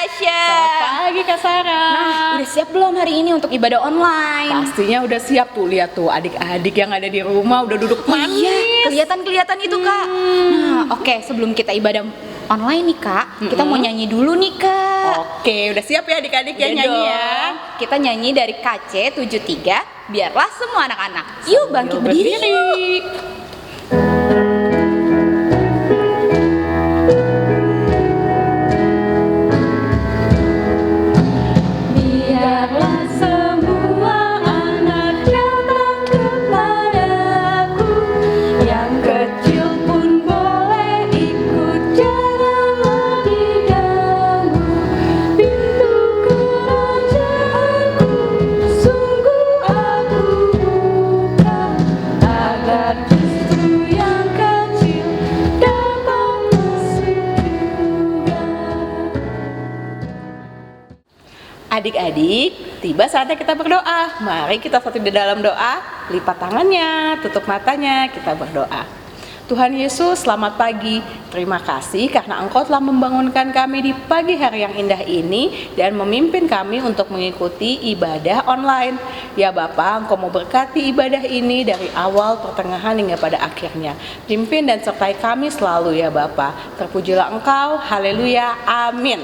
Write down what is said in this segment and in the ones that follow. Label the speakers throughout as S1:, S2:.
S1: Tasya.
S2: Selamat pagi Kak Sarah.
S1: Nah, udah siap belum hari ini untuk ibadah online?
S2: Pastinya udah siap tuh, lihat tuh adik-adik yang ada di rumah udah duduk manis.
S1: Iya, kelihatan itu Kak. Nah, oke, sebelum kita ibadah online nih Kak, kita mau nyanyi dulu nih Kak.
S2: Oke, udah siap ya adik-adik ya
S1: Udah
S2: nyanyi
S1: dong.
S2: ya.
S1: Kita nyanyi dari KC 73, biarlah semua anak-anak. Yuk bangkit berdiri. Yuk.
S3: Biarlah semua anak datang kepadaku, yang kecil pun boleh ikut, janganlah diganggu. Pintu kerajaanku sungguh aku buka, agar justru yang kecil dapat masuk juga.
S2: Adik-adik, tiba saatnya kita berdoa. Mari kita satu di dalam doa. Lipat tangannya, tutup matanya, kita berdoa. Tuhan Yesus, selamat pagi. Terima kasih karena Engkau telah membangunkan kami di pagi hari yang indah ini dan memimpin kami untuk mengikuti ibadah online. Ya Bapa, Engkau mau berkati ibadah ini dari awal, pertengahan hingga pada akhirnya. Pimpin dan sertai kami selalu ya Bapa. Terpujilah Engkau, haleluya, amin.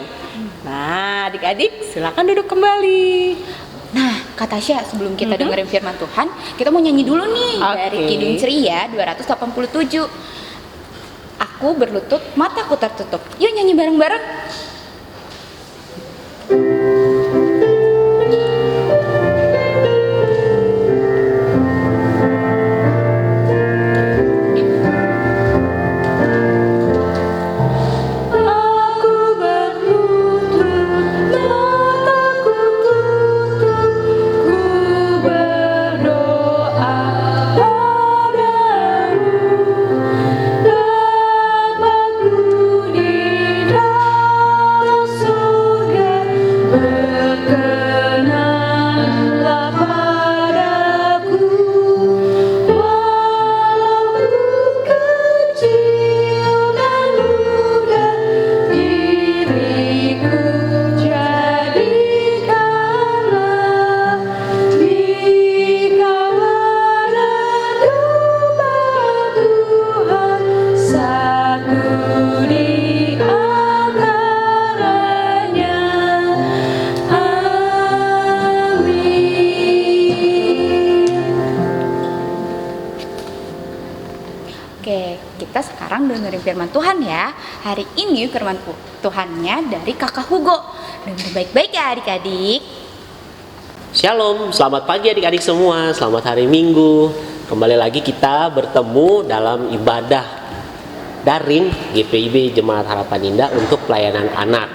S2: Nah, adik-adik silakan duduk kembali.
S1: Nah, Kak Tasya, sebelum kita dengerin firman Tuhan, kita mau nyanyi dulu nih dari
S2: Oke.
S1: Kidung Ceria 287. Aku berlutut, mataku tertutup. Yuk nyanyi bareng-bareng.
S3: Aku berlutut, mataku tutup, ku berdoa padamu, dapatku di dalam surga, berkenanlah padaku, walau kecil dan muda, diriku jadikanlah dikawanan domba Tuhan, satu di antaranya. Amin.
S1: Oke, kita sekarang dengerin firman Tuhan ya. Hari ini firman Tuhannya dari Kakak Hugo. Dengerin baik-baik ya adik-adik.
S4: Shalom, selamat pagi adik-adik semua, selamat hari Minggu. Kembali lagi kita bertemu dalam ibadah daring GPIB Jemaat Harapan Indah untuk pelayanan anak.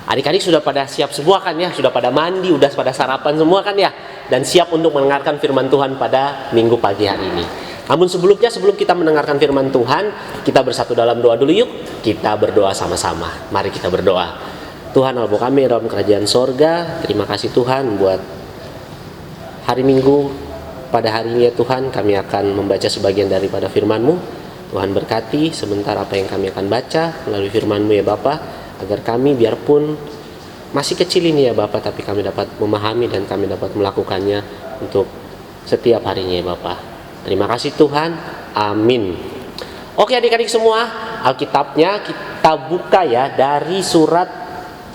S4: Adik-adik sudah pada siap semua kan ya? Sudah pada mandi, udah pada sarapan semua kan ya? Dan siap untuk mendengarkan firman Tuhan pada Minggu pagi hari ini. Namun sebelumnya, sebelum kita mendengarkan firman Tuhan, kita bersatu dalam doa dulu yuk. Kita berdoa sama-sama. Mari kita berdoa. Tuhan Allah kami dalam kerajaan sorga, terima kasih Tuhan buat hari Minggu. Pada hari ini ya Tuhan, kami akan membaca sebagian daripada firman-Mu. Tuhan berkati sebentar apa yang kami akan baca melalui firman-Mu ya Bapa, agar kami biarpun masih kecil ini ya Bapa, tapi kami dapat memahami dan kami dapat melakukannya untuk setiap harinya ya Bapa. Terima kasih Tuhan, amin. Oke adik-adik semua, Alkitabnya kita buka ya dari surat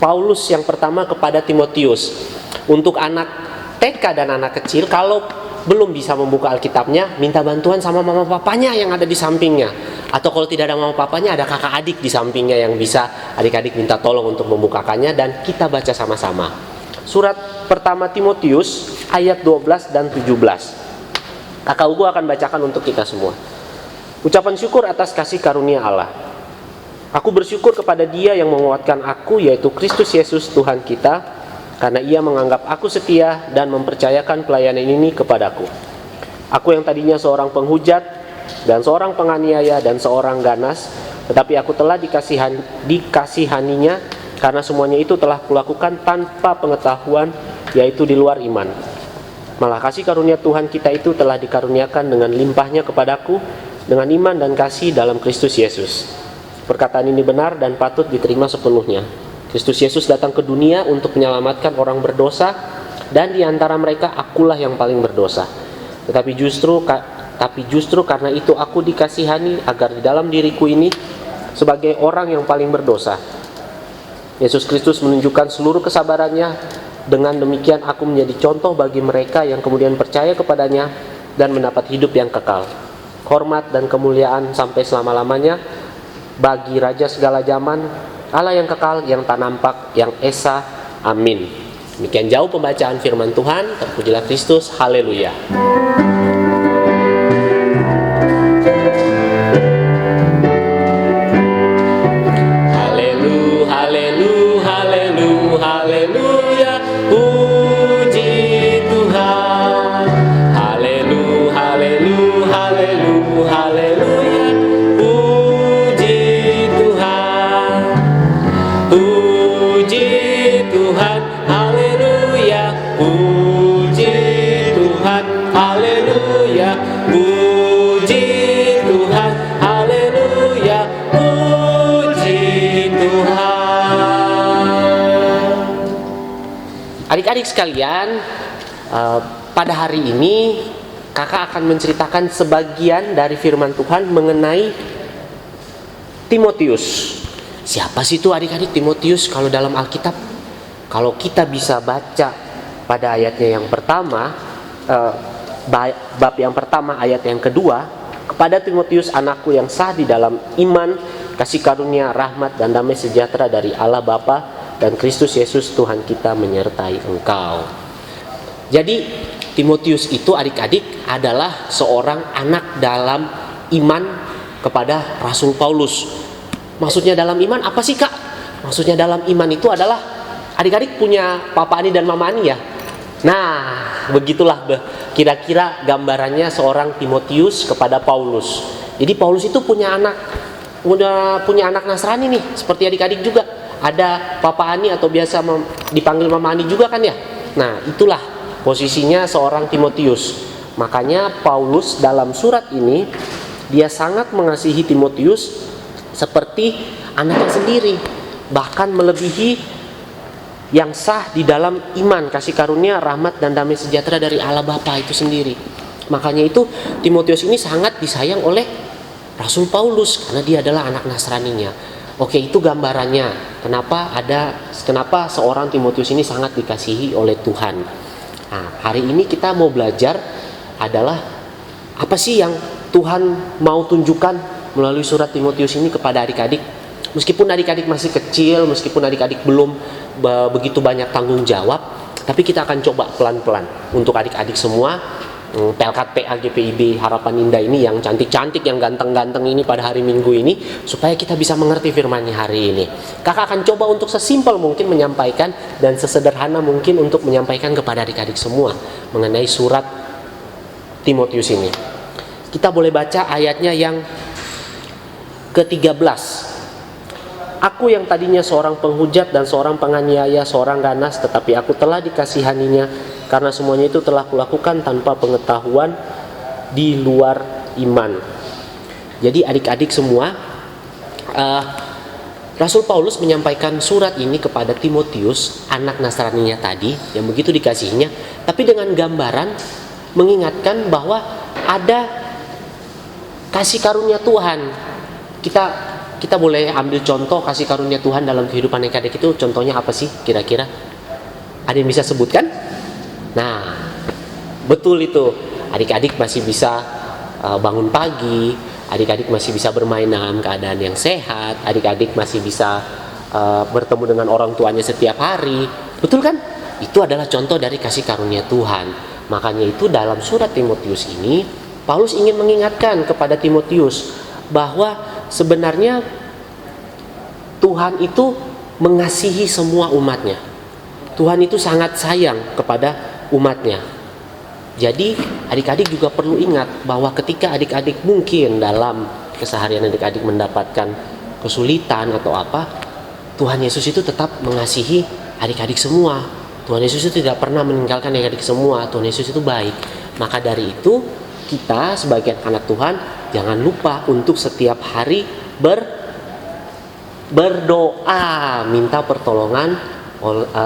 S4: Paulus yang pertama kepada Timotius. Untuk anak TK dan anak kecil, kalau belum bisa membuka Alkitabnya, minta bantuan sama mama papanya yang ada di sampingnya. Atau kalau tidak ada mama papanya, ada kakak adik di sampingnya yang bisa adik-adik minta tolong untuk membukakannya dan kita baca sama-sama. Surat pertama Timotius ayat 12 dan 17. Kakak Ugo akan bacakan untuk kita semua. Ucapan syukur atas kasih karunia Allah. Aku bersyukur kepada Dia yang menguatkan aku, yaitu Kristus Yesus Tuhan kita, karena Ia menganggap aku setia dan mempercayakan pelayanan ini kepadaku. Aku yang tadinya seorang penghujat dan seorang penganiaya dan seorang ganas, tetapi aku telah dikasihaninya karena semuanya itu telah kulakukan tanpa pengetahuan, yaitu di luar iman. Malah kasih karunia Tuhan kita itu telah dikaruniakan dengan limpahnya kepadaku dengan iman dan kasih dalam Kristus Yesus. Perkataan ini benar dan patut diterima sepenuhnya. Kristus Yesus datang ke dunia untuk menyelamatkan orang berdosa, dan di antara mereka akulah yang paling berdosa. Tapi justru karena itu aku dikasihani, agar di dalam diriku ini sebagai orang yang paling berdosa, Yesus Kristus menunjukkan seluruh kesabarannya. Dengan demikian aku menjadi contoh bagi mereka yang kemudian percaya kepadanya dan mendapat hidup yang kekal. Hormat dan kemuliaan sampai selama-lamanya bagi Raja segala zaman, Allah yang kekal, yang tak nampak, yang esa. Amin. Demikian jauh pembacaan firman Tuhan. Terpujilah Kristus. Haleluya. Haleluya, haleluya, haleluya, haleluya. Puji Tuhan. Haleluya, haleluya, haleluya, haleluya. Puji Tuhan. Puji Tuhan, haleluya. Puji Tuhan, haleluya. Puji Tuhan, haleluya. Puji Tuhan. Adik-adik sekalian, pada hari ini kakak akan menceritakan sebagian dari firman Tuhan mengenai Timotius. Siapa sih itu adik-adik Timotius kalau dalam Alkitab? Kalau kita bisa baca pada ayatnya yang pertama, bab yang pertama ayat yang kedua, kepada Timotius anakku yang sah di dalam iman, kasih karunia, rahmat dan damai sejahtera dari Allah Bapa dan Kristus Yesus Tuhan kita menyertai engkau. Jadi Timotius itu adik-adik adalah seorang anak dalam iman kepada Rasul Paulus. Maksudnya dalam iman apa sih kak? Maksudnya dalam iman itu adalah adik-adik punya Papa Ani dan Mama Ani ya. Nah begitulah kira-kira gambarannya seorang Timotius kepada Paulus. Jadi Paulus itu punya anak Nasrani nih, seperti adik-adik juga. Ada Papa Ani atau biasa dipanggil Mama Ani juga kan ya. Nah itulah posisinya seorang Timotius. Makanya Paulus dalam surat ini dia sangat mengasihi Timotius seperti anaknya sendiri, bahkan melebihi yang sah di dalam iman, kasih karunia, rahmat dan damai sejahtera dari Allah Bapa itu sendiri. Makanya itu Timotius ini sangat disayang oleh Rasul Paulus karena dia adalah anak Nasraninya. Oke, itu gambarannya kenapa seorang Timotius ini sangat dikasihi oleh Tuhan. Nah, hari ini kita mau belajar adalah apa sih yang Tuhan mau tunjukkan melalui surat Timotius ini kepada adik-adik. Meskipun adik-adik masih kecil, meskipun adik-adik belum begitu banyak tanggung jawab, tapi kita akan coba pelan-pelan untuk adik-adik semua, Pelkat PA GPIB Harapan Indah ini yang cantik-cantik, yang ganteng-ganteng ini pada hari Minggu ini, supaya kita bisa mengerti firman-Nya hari ini. Kakak akan coba untuk sesimpel mungkin menyampaikan dan sesederhana mungkin untuk menyampaikan kepada adik-adik semua mengenai surat Timotius ini. Kita boleh baca ayatnya yang ke-13. Aku yang tadinya seorang penghujat dan seorang penganiaya, seorang ganas, tetapi aku telah dikasihaninya, karena semuanya itu telah kulakukan tanpa pengetahuan di luar iman. Jadi adik-adik semua, Rasul Paulus menyampaikan surat ini kepada Timotius, anak Nasraninya tadi, yang begitu dikasihinya, tapi dengan gambaran mengingatkan bahwa ada kasih karunia Tuhan. Kita boleh ambil contoh kasih karunia Tuhan dalam kehidupan adik-adik itu, contohnya apa sih kira-kira? Ada yang bisa sebutkan? Nah, betul itu. Adik-adik masih bisa bangun pagi, adik-adik masih bisa bermain dalam keadaan yang sehat, adik-adik masih bisa bertemu dengan orang tuanya setiap hari. Betul kan? Itu adalah contoh dari kasih karunia Tuhan. Makanya itu dalam surat Timotius ini, Paulus ingin mengingatkan kepada Timotius bahwa sebenarnya Tuhan itu mengasihi semua umatnya. Tuhan itu sangat sayang kepada umatnya. Jadi adik-adik juga perlu ingat bahwa ketika adik-adik mungkin dalam keseharian adik-adik mendapatkan kesulitan atau apa, Tuhan Yesus itu tetap mengasihi adik-adik semua. Tuhan Yesus itu tidak pernah meninggalkan adik-adik semua. Tuhan Yesus itu baik. Maka dari itu kita sebagai anak Tuhan jangan lupa untuk setiap hari berdoa, minta pertolongan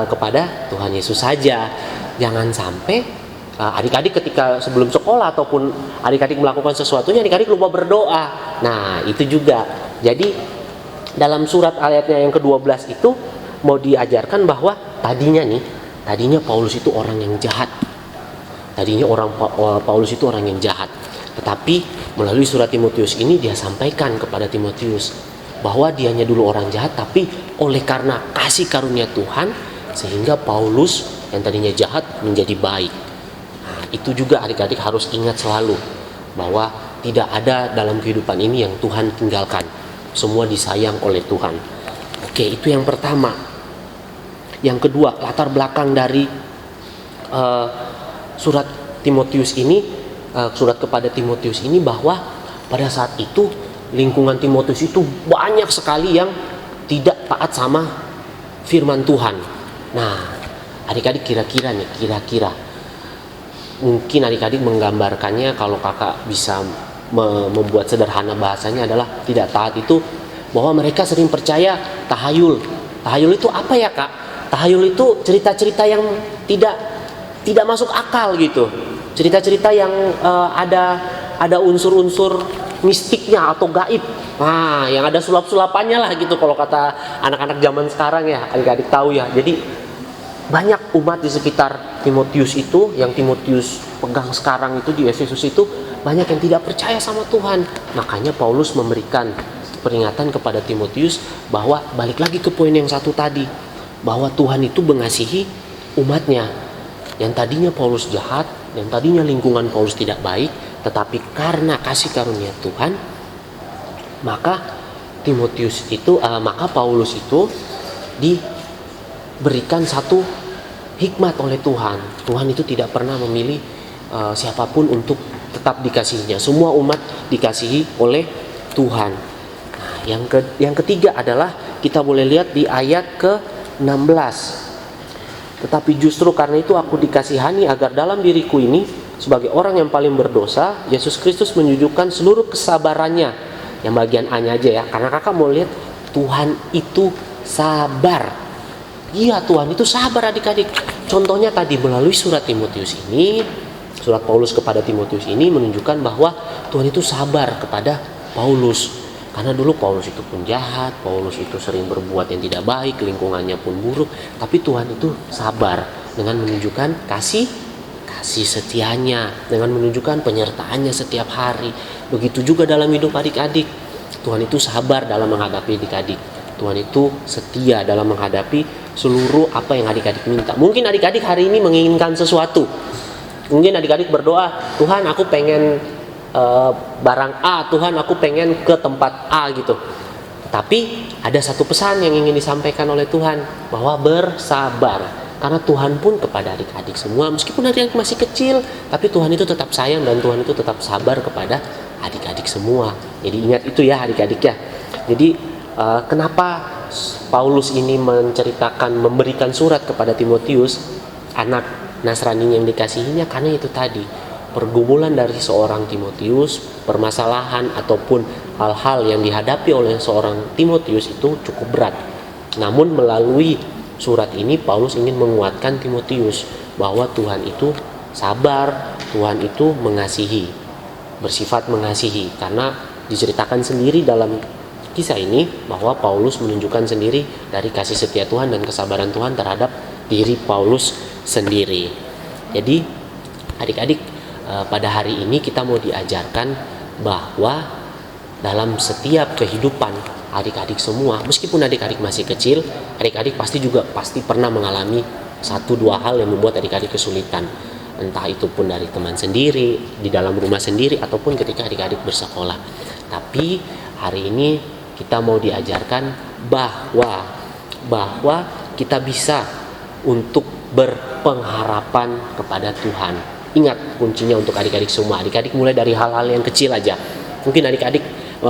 S4: kepada Tuhan Yesus saja. Jangan sampai adik-adik ketika sebelum sekolah ataupun adik-adik melakukan sesuatunya, adik-adik lupa berdoa. Nah, itu juga. Jadi dalam surat ayatnya yang ke-12 itu mau diajarkan bahwa tadinya Paulus itu orang yang jahat. Paulus itu orang yang jahat. Tetapi melalui surat Timotius ini dia sampaikan kepada Timotius bahwa dianya dulu orang jahat, tapi oleh karena kasih karunia Tuhan sehingga Paulus yang tadinya jahat menjadi baik. Nah, itu juga adik-adik harus ingat selalu bahwa tidak ada dalam kehidupan ini yang Tuhan tinggalkan. Semua disayang oleh Tuhan. Oke, itu yang pertama. Yang kedua, latar belakang dari surat Timotius ini, surat kepada Timotius ini, bahwa pada saat itu lingkungan Timotius itu banyak sekali yang tidak taat sama firman Tuhan. Nah, adik-adik kira-kira mungkin adik-adik menggambarkannya, kalau kakak bisa membuat sederhana bahasanya adalah tidak taat itu bahwa mereka sering percaya tahayul. Tahayul itu apa ya kak? Tahayul itu cerita-cerita yang tidak masuk akal gitu. Cerita-cerita yang ada unsur-unsur mistiknya atau gaib. Nah, yang ada sulap-sulapannya lah gitu kalau kata anak-anak zaman sekarang ya, adik-adik tahu ya. Jadi banyak umat di sekitar Timotius itu, yang Timotius pegang sekarang itu di Efesus itu, banyak yang tidak percaya sama Tuhan. Makanya Paulus memberikan peringatan kepada Timotius bahwa balik lagi ke poin yang satu tadi, bahwa Tuhan itu mengasihi umatnya. Yang tadinya Paulus jahat, yang tadinya lingkungan Paulus tidak baik, tetapi karena kasih karunia Tuhan, maka Paulus itu diberikan satu hikmat oleh Tuhan. Tuhan itu tidak pernah memilih siapapun untuk tetap dikasihinya. Semua umat dikasihi oleh Tuhan. Nah, yang ketiga adalah kita boleh lihat di ayat ke-16. Tetapi justru karena itu aku dikasihani agar dalam diriku ini sebagai orang yang paling berdosa, Yesus Kristus menunjukkan seluruh kesabarannya. Yang bagian A-nya aja ya, karena kakak mau lihat Tuhan itu sabar. Iya, Tuhan itu sabar adik-adik. Contohnya tadi melalui surat Timotius ini, surat Paulus kepada Timotius ini menunjukkan bahwa Tuhan itu sabar kepada Paulus. Karena dulu Paulus itu pun jahat, Paulus itu sering berbuat yang tidak baik, lingkungannya pun buruk. Tapi Tuhan itu sabar dengan menunjukkan kasih setianya, dengan menunjukkan penyertaannya setiap hari. Begitu juga dalam hidup adik-adik. Tuhan itu sabar dalam menghadapi adik-adik. Tuhan itu setia dalam menghadapi seluruh apa yang adik-adik minta. Mungkin adik-adik hari ini menginginkan sesuatu. Mungkin adik-adik berdoa, Tuhan aku pengen barang A, Tuhan aku pengen ke tempat A gitu. Tapi ada satu pesan yang ingin disampaikan oleh Tuhan, bahwa bersabar. Karena Tuhan pun kepada adik-adik semua, meskipun adik-adik masih kecil, tapi Tuhan itu tetap sayang dan Tuhan itu tetap sabar kepada adik-adik semua. Jadi ingat itu ya adik-adik ya. Jadi kenapa Paulus ini memberikan surat kepada Timotius, anak Nasrani yang dikasihinya, karena itu tadi, pergumulan dari seorang Timotius, permasalahan ataupun hal-hal yang dihadapi oleh seorang Timotius itu cukup berat. Namun melalui surat ini Paulus ingin menguatkan Timotius bahwa Tuhan itu sabar, Tuhan itu mengasihi, bersifat mengasihi. Karena diceritakan sendiri dalam kisah ini bahwa Paulus menunjukkan sendiri dari kasih setia Tuhan dan kesabaran Tuhan terhadap diri Paulus sendiri. Jadi adik-adik, pada hari ini kita mau diajarkan bahwa dalam setiap kehidupan adik-adik semua, meskipun adik-adik masih kecil, adik-adik pasti pernah mengalami 1-2 hal yang membuat adik-adik kesulitan. Entah itu pun dari teman sendiri, di dalam rumah sendiri, ataupun ketika adik-adik bersekolah. Tapi hari ini kita mau diajarkan bahwa kita bisa untuk berpengharapan kepada Tuhan. Ingat kuncinya untuk adik-adik semua. Adik-adik mulai dari hal-hal yang kecil aja. Mungkin adik-adik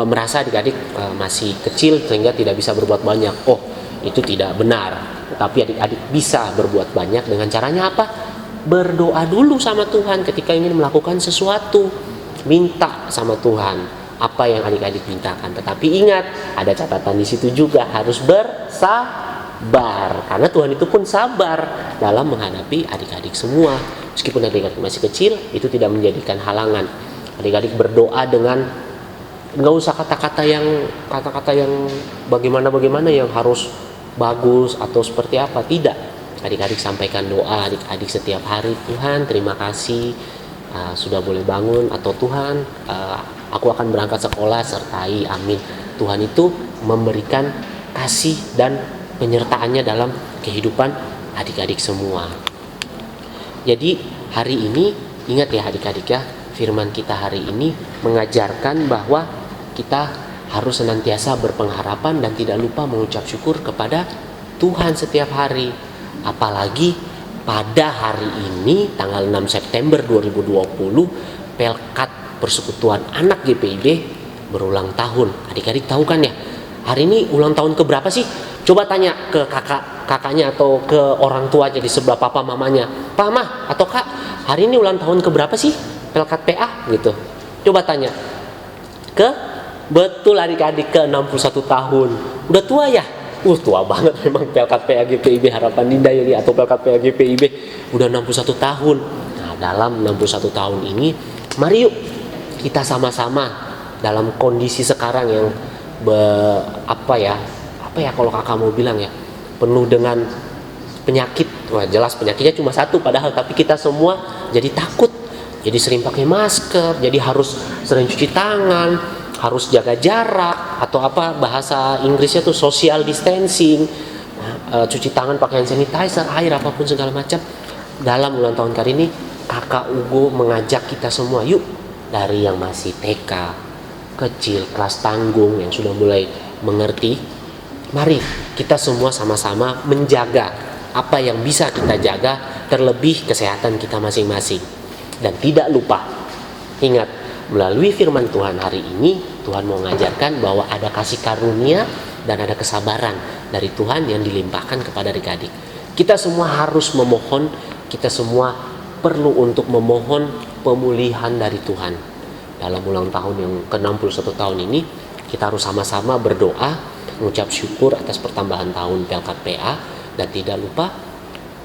S4: merasa adik-adik masih kecil sehingga tidak bisa berbuat banyak. Oh, itu tidak benar. Tapi adik-adik bisa berbuat banyak dengan caranya apa? Berdoa dulu sama Tuhan ketika ingin melakukan sesuatu. Minta sama Tuhan. apa yang adik-adik mintakan. Tetapi ingat, ada catatan di situ juga, harus bersabar. Karena Tuhan itu pun sabar dalam menghadapi adik-adik semua. Meskipun adik-adik masih kecil, itu tidak menjadikan halangan. Adik-adik berdoa dengan nggak usah kata-kata yang bagaimana yang harus bagus atau seperti apa. Tidak. Adik-adik sampaikan doa adik-adik setiap hari. Tuhan, terima kasih sudah boleh bangun, atau Tuhan, aku akan berangkat sekolah, sertai, amin. Tuhan itu memberikan kasih dan penyertaannya dalam kehidupan adik-adik semua. Jadi hari ini ingat ya adik-adik ya, firman kita hari ini mengajarkan bahwa kita harus senantiasa berpengharapan dan tidak lupa mengucap syukur kepada Tuhan setiap hari. Apalagi pada hari ini tanggal 6 September 2020 Pelkat Persekutuan Anak GPIB berulang tahun. Adik-adik tahu kan ya, hari ini ulang tahun keberapa sih? Coba tanya ke kakaknya atau ke orang tua di sebelah papa mamanya. Pak, mah atau kak, hari ini ulang tahun keberapa sih Pelkat PA gitu. Coba tanya. Betul adik-adik, ke 61 tahun. Udah tua ya? Tua banget memang Pelkat PA GPIB Harapan Indah ini, atau Pelkat PA GPIB udah 61 tahun. Nah, dalam 61 tahun ini, mari yuk kita sama-sama dalam kondisi sekarang yang apa ya kalau kakak mau bilang ya, penuh dengan penyakit. Wah, jelas penyakitnya cuma satu padahal, tapi kita semua jadi takut. Jadi sering pakai masker, jadi harus sering cuci tangan, harus jaga jarak, atau apa bahasa Inggrisnya tuh social distancing, cuci tangan pakai hand sanitizer, air, apapun segala macam. Dalam ulang tahun kali ini kakak Ugo mengajak kita semua, yuk, dari yang masih TK, kecil, kelas tanggung, yang sudah mulai mengerti, mari kita semua sama-sama menjaga apa yang bisa kita jaga, terlebih kesehatan kita masing-masing. Dan tidak lupa, ingat, melalui firman Tuhan hari ini, Tuhan mau mengajarkan bahwa ada kasih karunia dan ada kesabaran dari Tuhan yang dilimpahkan kepada adik-adik. Kita semua harus memohon, kita semua perlu untuk memohon pemulihan dari Tuhan. Dalam ulang tahun yang ke-61 tahun ini, kita harus sama-sama berdoa, mengucap syukur atas pertambahan tahun Pelkat PA, dan tidak lupa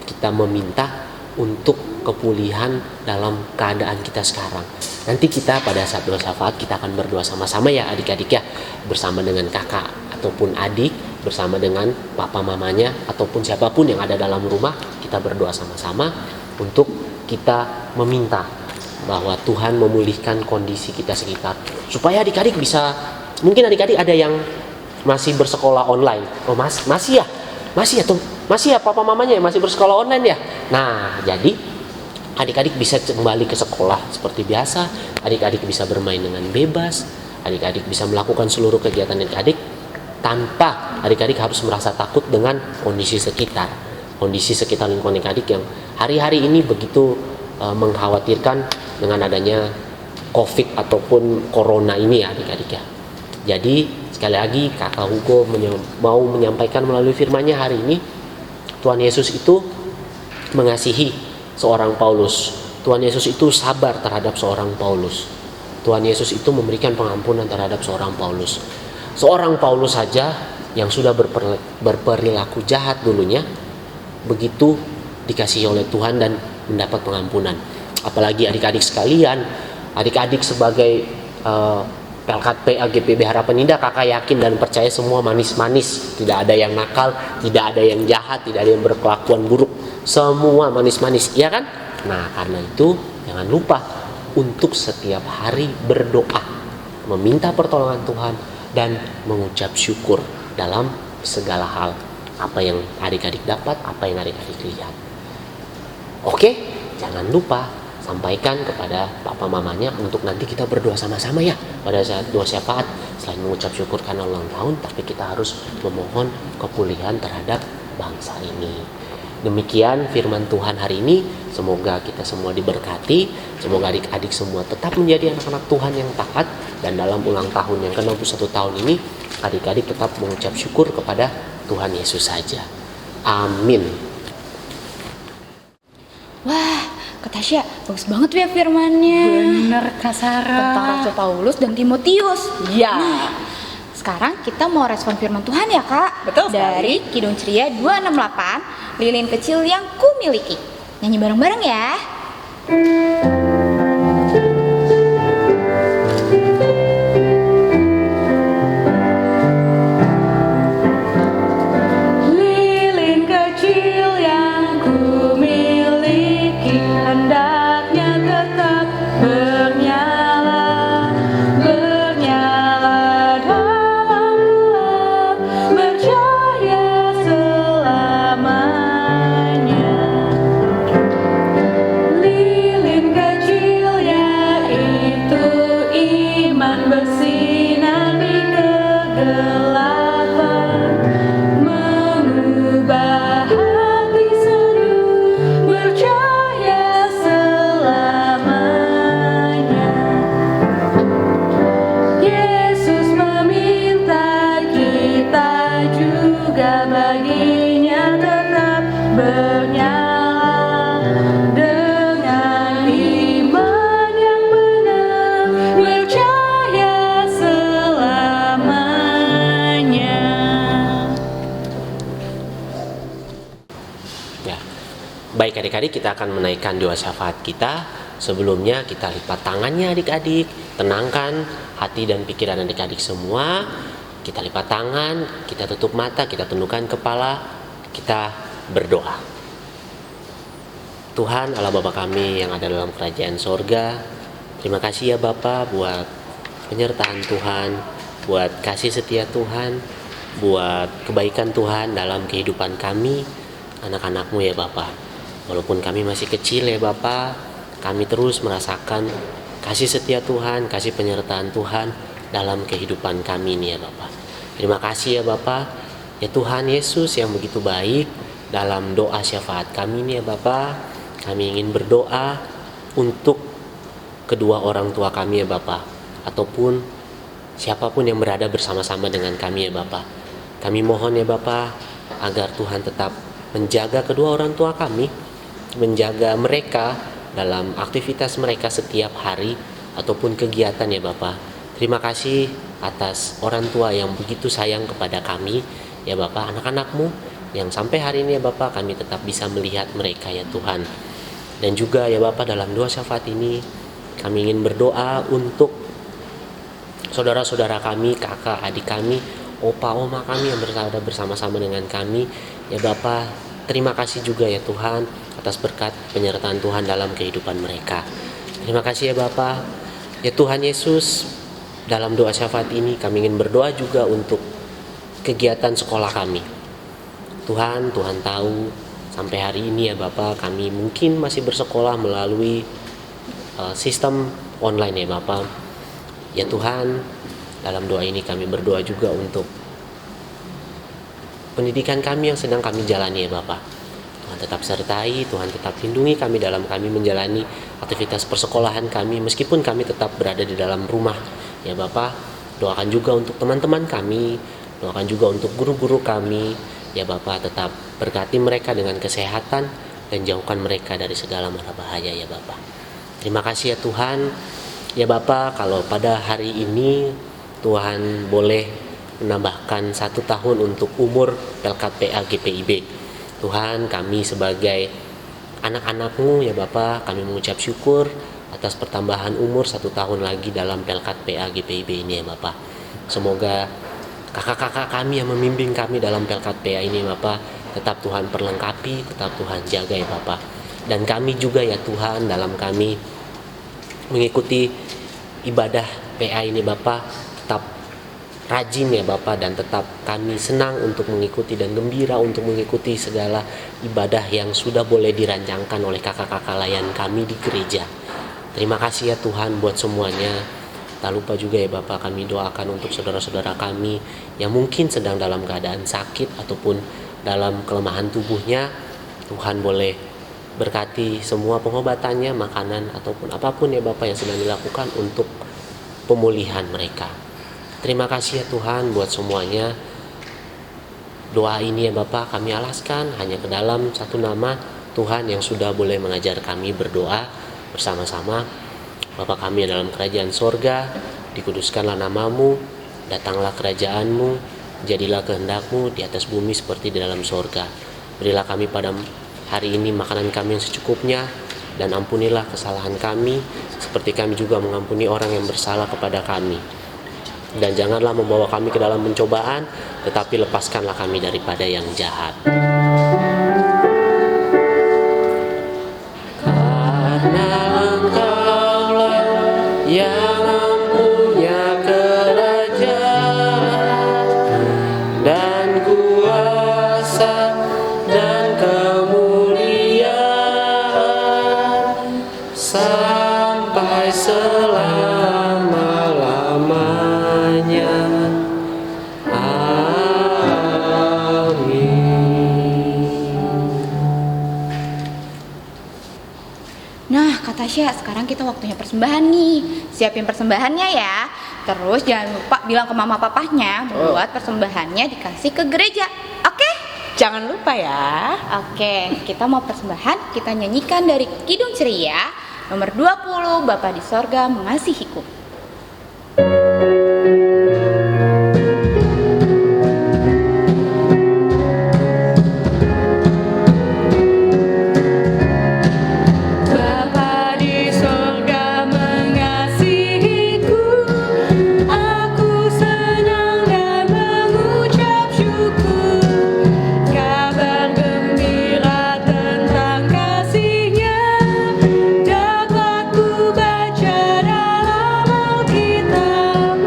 S4: kita meminta untuk kepulihan dalam keadaan kita sekarang. Nanti kita pada saat doa syafaat kita akan berdoa sama-sama ya adik-adik ya, bersama dengan kakak ataupun adik, bersama dengan papa mamanya ataupun siapapun yang ada dalam rumah. Kita berdoa sama-sama untuk kita meminta bahwa Tuhan memulihkan kondisi kita sekitar, supaya adik-adik bisa, mungkin adik-adik ada yang masih bersekolah online. Oh masih ya papa mamanya yang masih bersekolah online ya. Nah, jadi adik-adik bisa kembali ke sekolah seperti biasa, adik-adik bisa bermain dengan bebas, adik-adik bisa melakukan seluruh kegiatan adik-adik tanpa adik-adik harus merasa takut dengan kondisi sekitar lingkungan adik-adik yang hari-hari ini begitu mengkhawatirkan dengan adanya COVID ataupun Corona ini ya adik-adik ya. Jadi sekali lagi kakak Hugo mau menyampaikan melalui firman-Nya hari ini, Tuhan Yesus itu mengasihi seorang Paulus. Tuhan Yesus itu sabar terhadap seorang Paulus. Tuhan Yesus itu memberikan pengampunan terhadap seorang Paulus. Seorang Paulus saja yang sudah berperilaku jahat dulunya, begitu dikasihi oleh Tuhan dan mendapat pengampunan. Apalagi adik-adik sekalian, adik-adik sebagai Pelkat PA GPIB Harapan Indah, kakak yakin dan percaya semua manis-manis, tidak ada yang nakal, tidak ada yang jahat, tidak ada yang berkelakuan buruk, semua manis-manis, iya kan? Nah, karena itu jangan lupa untuk setiap hari berdoa, meminta pertolongan Tuhan dan mengucap syukur dalam segala hal, apa yang adik-adik dapat, apa yang adik-adik lihat. Oke, jangan lupa sampaikan kepada papa mamanya untuk nanti kita berdoa sama-sama ya pada saat doa syafaat. Selain mengucap syukur karena ulang tahun, tapi kita harus memohon kepulihan terhadap bangsa ini. Demikian firman Tuhan hari ini. Semoga kita semua diberkati, semoga adik-adik semua tetap menjadi anak-anak Tuhan yang taat, dan dalam ulang tahun yang ke-61 tahun ini adik-adik tetap mengucap syukur kepada Tuhan Yesus saja. Amin.
S1: Wah, Kak Tasya, bagus banget tuh ya firmannya.
S2: Bener Kak Sarah.
S1: Tentang Rasul Paulus dan Timotius.
S2: Iya.
S1: Sekarang kita mau respon firman Tuhan ya Kak.
S2: Betul sekali.
S1: Dari Kidung Ceria 268, lilin kecil yang kumiliki. Nyanyi bareng-bareng ya.
S3: Lilin kecil yang kumiliki hendaknya tetap bernyala, bernyala dalam gelap, bercahaya selamanya. Lilin kecil yaitu iman bersinar di kegelapan, mengubah hati seduh, bercahaya selamanya. Yesus meminta kita juga baginya tetap bernyala dengan iman yang benar, bercahaya selamanya.
S4: Ya. Baik adik-adik, kita akan menaikkan doa syafaat kita. Sebelumnya kita lipat tangannya adik-adik, tenangkan hati dan pikiran adik-adik semua. Kita lipat tangan, kita tutup mata, kita tundukkan kepala, kita berdoa. Tuhan Allah Bapa kami yang ada dalam kerajaan sorga, terima kasih ya Bapa buat penyertaan Tuhan, buat kasih setia Tuhan, buat kebaikan Tuhan dalam kehidupan kami, anak-anak-Mu ya Bapa. Walaupun kami masih kecil ya Bapa, kami terus merasakan kasih setia Tuhan, kasih penyertaan Tuhan dalam kehidupan kami ini ya Bapa. Terima kasih ya Bapa, ya Tuhan Yesus yang begitu baik. Dalam doa syafaat kami ini ya Bapa, kami ingin berdoa untuk kedua orang tua kami ya Bapa, ataupun siapapun yang berada bersama-sama dengan kami ya Bapa. Kami mohon ya Bapa agar Tuhan tetap menjaga kedua orang tua kami, menjaga mereka dalam aktivitas mereka setiap hari ataupun kegiatan ya Bapa. Terima kasih atas orang tua yang begitu sayang kepada kami ya Bapa, anak-anak-Mu yang sampai hari ini ya Bapa kami tetap bisa melihat mereka ya Tuhan. Dan juga ya Bapa dalam doa syafaat ini kami ingin berdoa untuk saudara-saudara kami, kakak, adik kami, opa, oma kami yang berada bersama-sama dengan kami ya Bapa. Terima kasih juga ya Tuhan atas berkat penyertaan Tuhan dalam kehidupan mereka. Terima kasih ya Bapa. Ya Tuhan Yesus, dalam doa syafaat ini kami ingin berdoa juga untuk kegiatan sekolah kami. Tuhan tahu sampai hari ini ya Bapa kami mungkin masih bersekolah melalui sistem online ya Bapa. Ya Tuhan, dalam doa ini kami berdoa juga untuk pendidikan kami yang sedang kami jalani ya Bapa. Tuhan tetap sertai, Tuhan tetap lindungi kami dalam kami menjalani aktivitas persekolahan kami, meskipun kami tetap berada di dalam rumah ya Bapa. Doakan juga untuk teman-teman kami, doakan juga untuk guru-guru kami ya Bapa, tetap berkati mereka dengan kesehatan dan jauhkan mereka dari segala mara bahaya ya Bapa. Terima kasih ya Tuhan ya Bapa, kalau pada hari ini Tuhan boleh menambahkan 1 tahun untuk umur Pelkat PA GPIB. Tuhan, kami sebagai anak-anak-Mu ya Bapa, kami mengucap syukur atas pertambahan umur 1 tahun lagi dalam Pelkat PA GPIB ini ya Bapa. Semoga kakak-kakak kami yang membimbing kami dalam Pelkat PA ini Bapa, tetap Tuhan perlengkapi, tetap Tuhan jaga ya Bapa. Dan kami juga ya Tuhan, dalam kami mengikuti ibadah PA ini Bapa, tetap rajin ya Bapa, dan tetap kami senang untuk mengikuti dan gembira untuk mengikuti segala ibadah yang sudah boleh dirancangkan oleh kakak-kakak layan kami di gereja. Terima kasih ya Tuhan buat semuanya. Tak lupa juga ya Bapak, kami doakan untuk saudara-saudara kami yang mungkin sedang dalam keadaan sakit ataupun dalam kelemahan tubuhnya. Tuhan boleh berkati semua pengobatannya, makanan ataupun apapun ya Bapak yang sedang dilakukan untuk pemulihan mereka. Terima kasih ya Tuhan buat semuanya. Doa ini ya Bapak kami alaskan hanya ke dalam satu nama, Tuhan yang sudah boleh mengajar kami berdoa bersama-sama. Bapa kami dalam kerajaan sorga, dikuduskanlah namamu, datanglah kerajaanmu, jadilah kehendakmu di atas bumi seperti di dalam sorga. Berilah kami pada hari ini makanan kami yang secukupnya, dan ampunilah kesalahan kami seperti kami juga mengampuni orang yang bersalah kepada kami. Dan janganlah membawa kami ke dalam pencobaan, tetapi lepaskanlah kami daripada yang jahat. Karena Engkaulah yang punya kerajaan dan kuasa dan kemuliaan sampai selama-lamanya.
S1: Nah, Kak Tasya, sekarang kita waktunya persembahan nih. Siapin persembahannya ya. Terus jangan lupa bilang ke mama papahnya buat persembahannya dikasih ke gereja. Oke?
S2: Jangan lupa ya.
S1: Oke, kita mau persembahan, kita nyanyikan dari Kidung Ceria nomor 20, Bapa di Sorga Mengasihiku.
S3: Bapa di sorga mengasihiku, aku senang dan mengucap syukur. Kabar gembira tentang kasih-Nya dapat ku baca dalam Alkitab.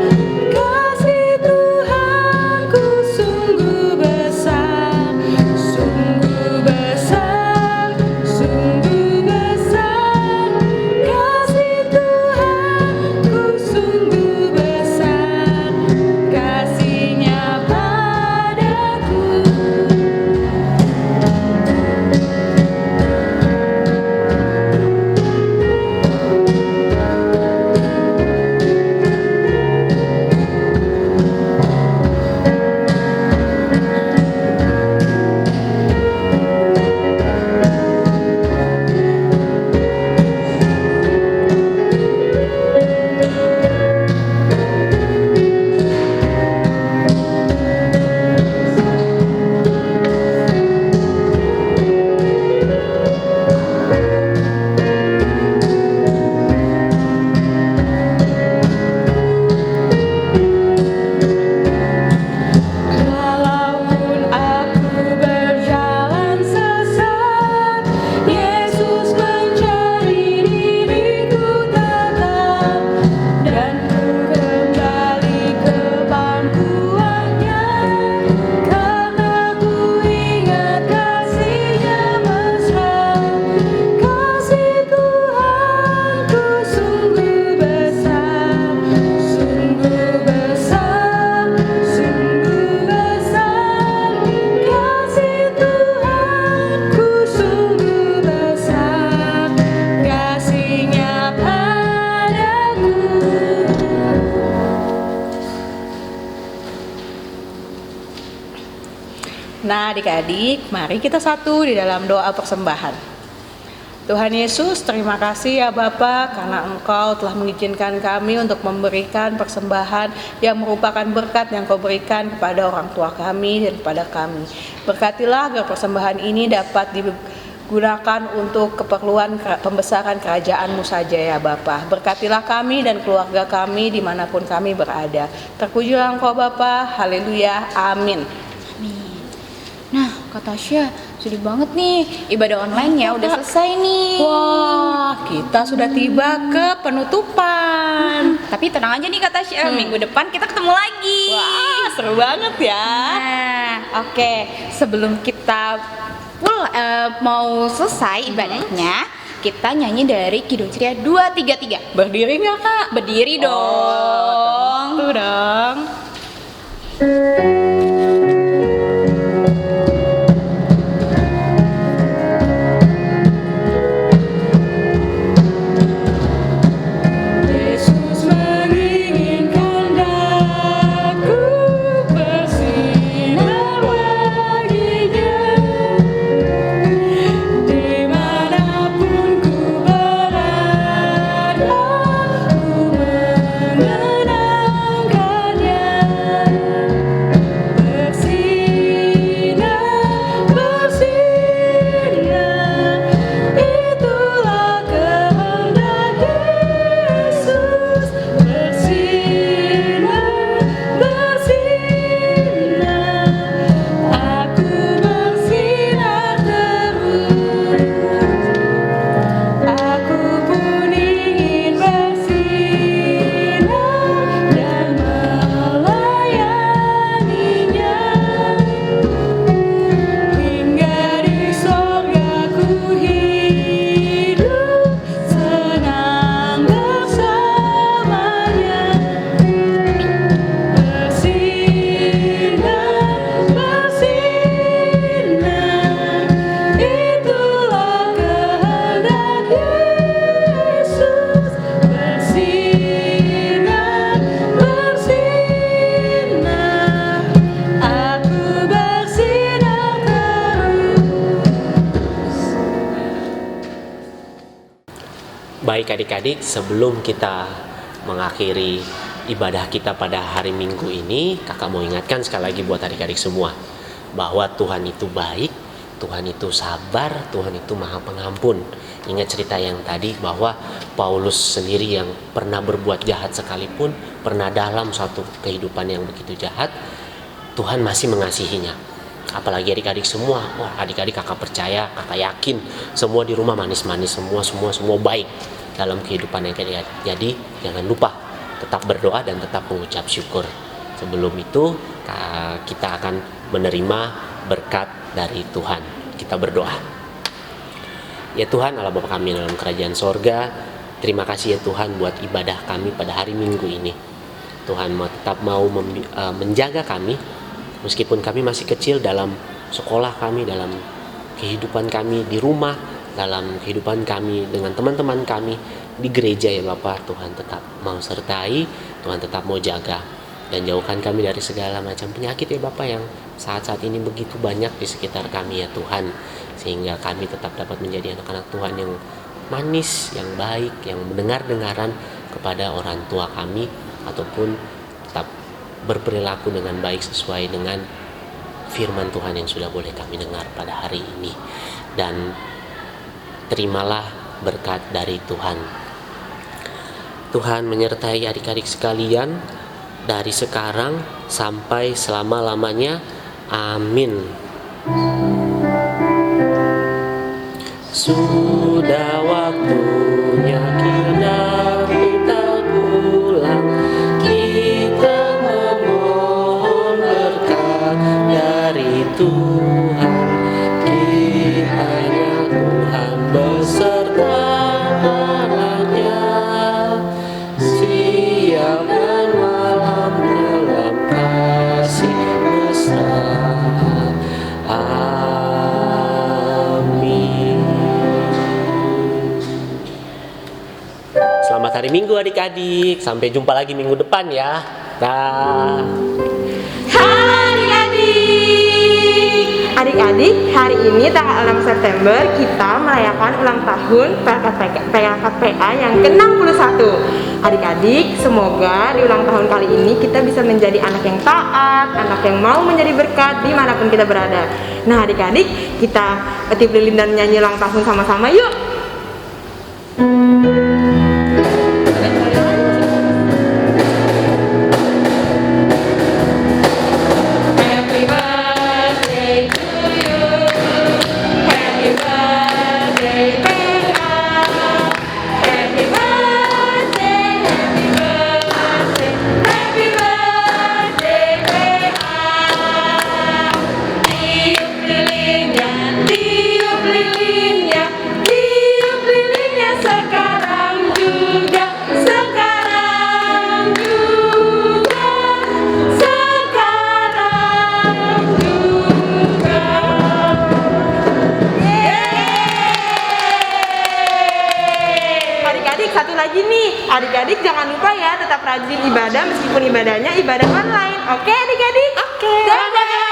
S3: Kasih Tuhanku sungguh besar, sungguh besar, sungguh besar. Kasih Tuhanku sungguh besar, kasih-Nya padaku. Walaupun aku berjalan sesat, Yesus mencari diriku tetap, dan ku kembali ke pangkuannya, karena ku ingat kasih-Nya mesra. Kasih Tuhanku sungguh besar, sungguh besar, sungguh besar. Kasih Tuhanku sungguh besar, kasih-Nya padaku.
S2: Nah, adik-adik, mari kita satu di dalam doa persembahan. Tuhan Yesus, terima kasih ya Bapa, karena Engkau telah mengizinkan kami untuk memberikan persembahan yang merupakan berkat yang Kau berikan kepada orang tua kami dan kepada kami. Berkatilah agar persembahan ini dapat digunakan untuk keperluan pembesaran kerajaan-Mu saja ya Bapa. Berkatilah kami dan keluarga kami dimanapun kami berada. Terpujilah Engkau Bapa, haleluya, amin.
S1: Nah, Kak Tasya, sedih banget nih. Ibadah online-nya udah selesai nih.
S2: Wah, kita sudah tiba ke penutupan.
S1: Tapi tenang aja nih Kak Tasya, minggu depan kita ketemu lagi.
S2: Wah, seru banget ya.
S1: Nah, oke. Sebelum kita mau selesai ibadahnya, kita nyanyi dari Kidung Ceria 233.
S2: Berdiri nggak Kak?
S1: Berdiri dong.
S2: Tuh dong.
S3: Yesus menginginkan daku bersinar baginya di
S4: Baik adik-adik, sebelum kita mengakhiri ibadah kita pada hari Minggu ini, kakak mau ingatkan sekali lagi buat adik-adik semua bahwa Tuhan itu baik, Tuhan itu sabar, Tuhan itu maha pengampun. Ingat cerita yang tadi bahwa Paulus sendiri yang pernah berbuat jahat sekalipun, pernah dalam suatu kehidupan yang begitu jahat, Tuhan masih mengasihinya. Apalagi adik-adik semua, wah adik-adik kakak percaya, kakak yakin semua di rumah manis-manis, semua baik dalam kehidupan yang kayak. Jadi jangan lupa tetap berdoa dan tetap mengucap syukur. Sebelum itu kita akan menerima berkat dari Tuhan. Kita berdoa. Ya Tuhan Allah Bapa kami dalam kerajaan sorga, terima kasih ya Tuhan buat ibadah kami pada hari Minggu ini. Tuhan tetap mau menjaga kami, meskipun kami masih kecil dalam sekolah kami, dalam kehidupan kami di rumah, dalam kehidupan kami dengan teman-teman kami di gereja ya Bapak. Tuhan tetap mau sertai, Tuhan tetap mau jaga, dan jauhkan kami dari segala macam penyakit ya Bapak yang saat-saat ini begitu banyak di sekitar kami ya Tuhan, sehingga kami tetap dapat menjadi anak-anak Tuhan yang manis, yang baik, yang mendengar-dengaran kepada orang tua kami, ataupun tetap berperilaku dengan baik sesuai dengan firman Tuhan yang sudah boleh kami dengar pada hari ini. Dan terimalah berkat dari Tuhan. Tuhan menyertai adik-adik sekalian dari sekarang sampai selama-lamanya. Amin. Sudah waktunya kita pulang, kita memohon berkat dari Tuhan. Kiranya Tuhan beserta anaknya, siang dan malam dalam kasih mesra. Amin. Selamat hari Minggu adik-adik. Sampai jumpa lagi minggu depan ya. Dah.
S5: Adik-adik, hari ini tanggal 6 September kita merayakan ulang tahun PKKPA yang ke-61. Adik-adik, semoga di ulang tahun kali ini kita bisa menjadi anak yang taat, anak yang mau menjadi berkat dimanapun kita berada. Nah adik-adik, kita tiup lilin dan nyanyi ulang tahun sama-sama yuk. Adik-adik jangan lupa ya tetap rajin ibadah meskipun ibadahnya ibadah online. Oke adik-adik? Oke. Dadah.